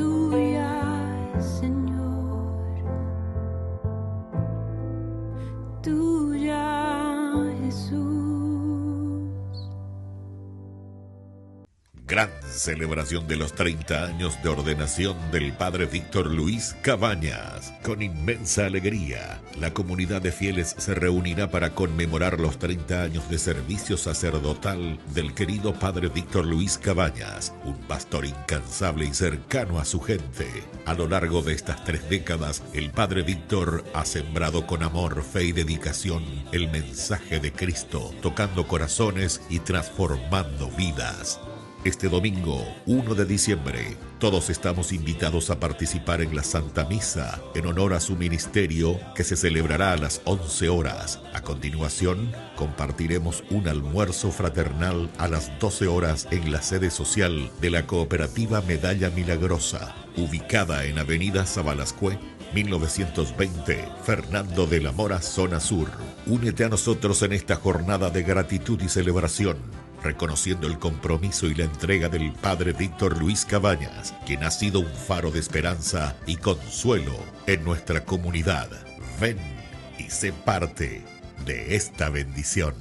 Speaker 8: tuya, Señor, tuya, Jesús.
Speaker 3: Gran celebración de los 30 años de ordenación del Padre Víctor Luis Cabañas. Con inmensa alegría, la comunidad de fieles se reunirá para conmemorar los 30 años de servicio sacerdotal del querido Padre Víctor Luis Cabañas, un pastor incansable y cercano a su gente. A lo largo de estas 3 décadas, el Padre Víctor ha sembrado con amor, fe y dedicación el mensaje de Cristo, tocando corazones y transformando vidas. Este domingo, 1 de diciembre, todos estamos invitados a participar en la Santa Misa en honor a su ministerio, que se celebrará a las 11 horas. A continuación, compartiremos un almuerzo fraternal a las 12 horas en la sede social de la Cooperativa Medalla Milagrosa, ubicada en Avenida Sabalascue, 1920, Fernando de la Mora, zona sur. Únete a nosotros en esta jornada de gratitud y celebración, reconociendo el compromiso y la entrega del Padre Víctor Luis Cabañas, quien ha sido un faro de esperanza y consuelo en nuestra comunidad. Ven y sé parte de esta bendición.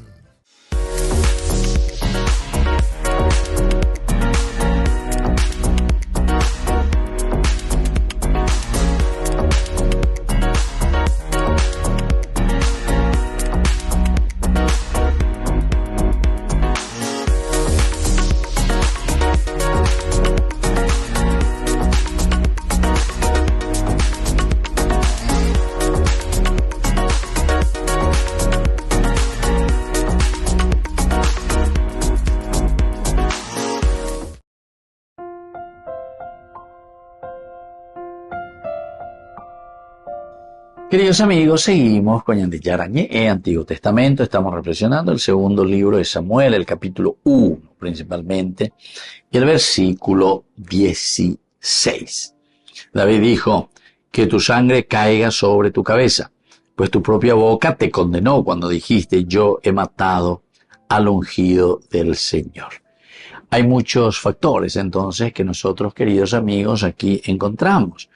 Speaker 1: Queridos amigos, seguimos con Ñandeyara Ñe'e, Antiguo Testamento. Estamos reflexionando el segundo libro de Samuel, el capítulo 1 principalmente, y el versículo 16. David dijo: que tu sangre caiga sobre tu cabeza, pues tu propia boca te condenó cuando dijiste: yo he matado al ungido del Señor. Hay muchos factores entonces que nosotros, queridos amigos, aquí encontramos.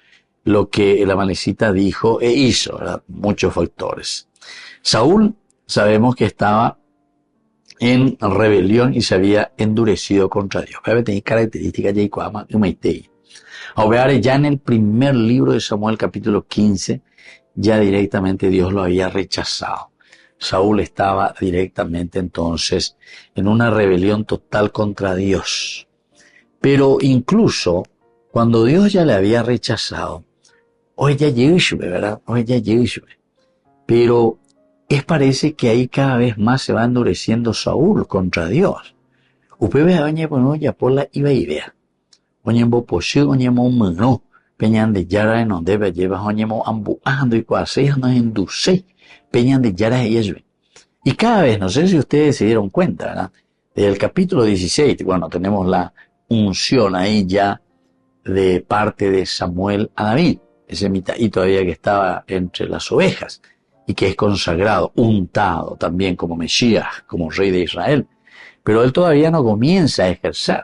Speaker 1: Lo que el Amalecita dijo e hizo, ¿verdad? Muchos factores. Saúl, sabemos que estaba en rebelión y se había endurecido contra Dios. Tenía características de ya en el primer libro de Samuel, capítulo 15, ya directamente Dios lo había rechazado. Saúl estaba directamente entonces en una rebelión total contra Dios. Pero incluso cuando Dios ya le había rechazado, hoy ya Yeshua, ¿verdad? Hoy ya Yeshua. Pero parece que ahí cada vez más se va endureciendo Saúl contra Dios. Usted ve a doña ya por la iba y vea. Oñe mo posio, oñe mo mano. Peñan de yara en donde ve lleva oñe mo ambuando y cuaseja nos induce. Peñan de yara y Yeshua. Y cada vez, no sé si ustedes se dieron cuenta, ¿verdad? Desde el capítulo 16, bueno, tenemos la unción ahí ya de parte de Samuel a David. Ese mitaí todavía que estaba entre las ovejas y que es consagrado, untado también como Mesías, como rey de Israel. Pero él todavía no comienza a ejercer.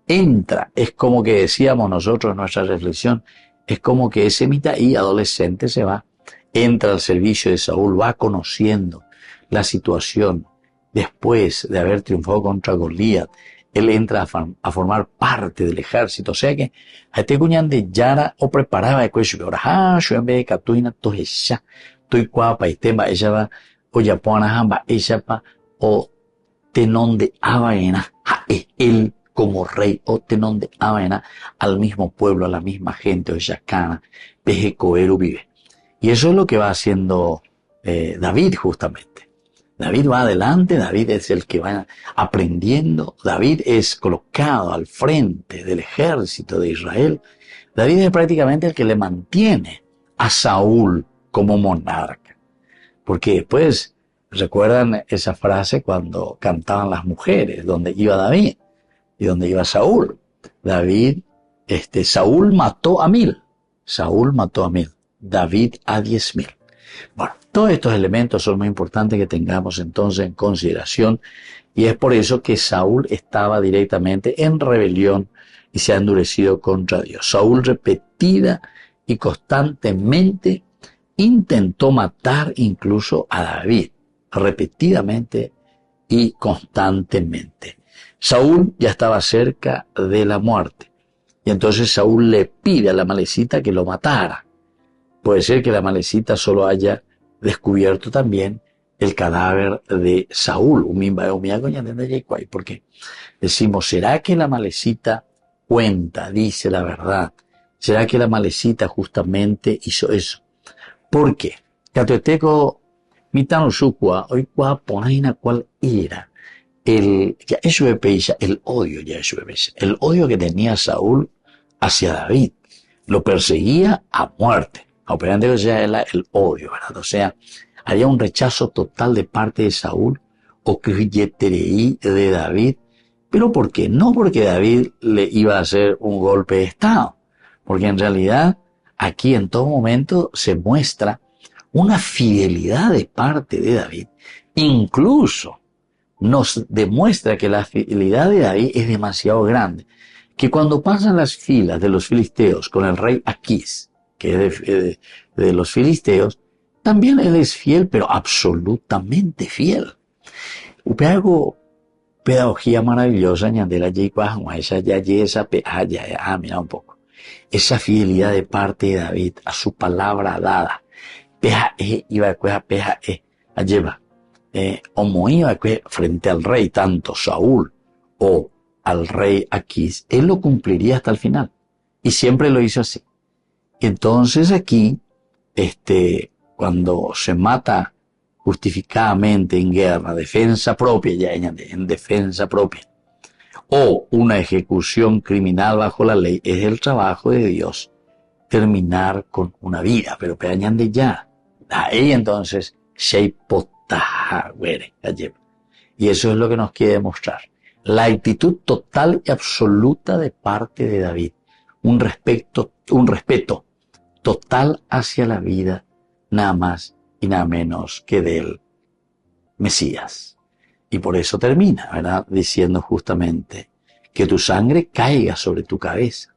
Speaker 1: Entra, es como que decíamos nosotros en nuestra reflexión, es como que ese mitaí adolescente se va, entra al servicio de Saúl, va conociendo la situación. Después de haber triunfado contra Goliat, él entra a formar parte del ejército. O sea que a este cuñán de Yara o preparaba de cuello. Ahora, yo en vez de catuina, todo ella, estoy guapa y tema, ella va, o yapona jamba, ella va, o tenón de Abaena, él como rey, o tenón de Abaena, al mismo pueblo, a la misma gente, o yacana, pejecoero vive. Y eso es lo que va haciendo David justamente. David va adelante, David es el que va aprendiendo, David es colocado al frente del ejército de Israel. David es prácticamente el que le mantiene a Saúl como monarca. Porque después, ¿recuerdan esa frase cuando cantaban las mujeres, donde iba David y donde iba Saúl? Saúl mató a 1000, Saúl mató a 1000, David a 10.000. Bueno, todos estos elementos son muy importantes que tengamos entonces en consideración, y es por eso que Saúl estaba directamente en rebelión y se ha endurecido contra Dios. Saúl repetida y constantemente intentó matar incluso a David, repetidamente y constantemente. Saúl ya estaba cerca de la muerte, y entonces Saúl le pide a la Amalecita que lo matara. Puede ser que la Amalecita solo haya descubierto también el cadáver de Saúl. Porque decimos, ¿será que la Amalecita cuenta, dice la verdad? ¿Será que la Amalecita justamente hizo eso? ¿Por qué? Catoteco mitano shukwa, hoy ponaina cuál era el odio que tenía Saúl hacia David. Lo perseguía a muerte. Operante o sea, el odio, ¿verdad? O sea, había un rechazo total de parte de Saúl o crilletereí de David. ¿Pero por qué? No porque David le iba a hacer un golpe de estado, porque en realidad aquí en todo momento se muestra una fidelidad de parte de David. Incluso nos demuestra que la fidelidad de David es demasiado grande, que cuando pasan las filas de los filisteos con el rey Aquís, que es de los filisteos, también él es fiel, pero absolutamente fiel. Hago pedagogía maravillosa, mira un poco. Esa fidelidad de parte de David a su palabra dada. Frente al rey, tanto Saúl o al rey Aquís, él lo cumpliría hasta el final. Y siempre lo hizo así. Entonces aquí, cuando se mata justificadamente en guerra, defensa propia, en defensa propia, o una ejecución criminal bajo la ley, es el trabajo de Dios terminar con una vida, pero peñande ya. Ahí entonces, y eso es lo que nos quiere demostrar. La actitud total y absoluta de parte de David. Un respeto total hacia la vida, nada más y nada menos que del Mesías. Y por eso termina, ¿verdad? Diciendo justamente que tu sangre caiga sobre tu cabeza.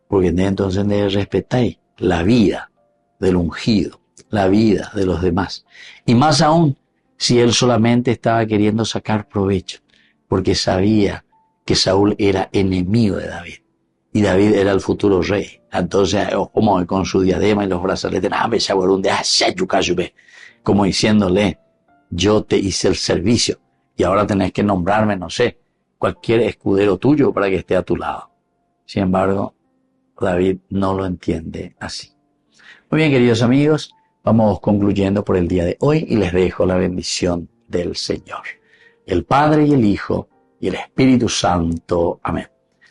Speaker 1: Porque entonces debes respetar la vida del ungido, la vida de los demás. Y más aún, si él solamente estaba queriendo sacar provecho, porque sabía que Saúl era enemigo de David. Y David era el futuro rey. Entonces, como con su diadema y los brazaletes, como diciéndole, yo te hice el servicio y ahora tenés que nombrarme, no sé, cualquier escudero tuyo para que esté a tu lado. Sin embargo, David no lo entiende así. Muy bien, queridos amigos, vamos concluyendo por el día de hoy y les dejo la bendición del Señor. El Padre y el Hijo y el Espíritu Santo. Amén.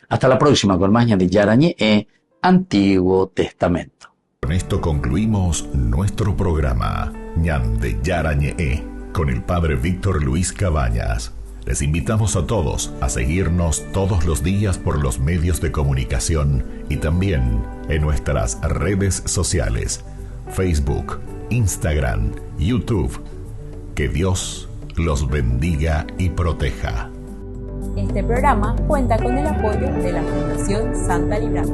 Speaker 1: Hasta la próxima con más Ñandillara Ñe'e, Antiguo Testamento.
Speaker 3: Con esto concluimos nuestro programa Ñandillara Ñe'e con el Padre Víctor Luis Cabañas. Les invitamos a todos a seguirnos todos los días por los medios de comunicación y también en nuestras redes sociales, Facebook, Instagram, YouTube. Que Dios los bendiga y proteja.
Speaker 2: Este programa cuenta con el apoyo de la Fundación Santa Librada.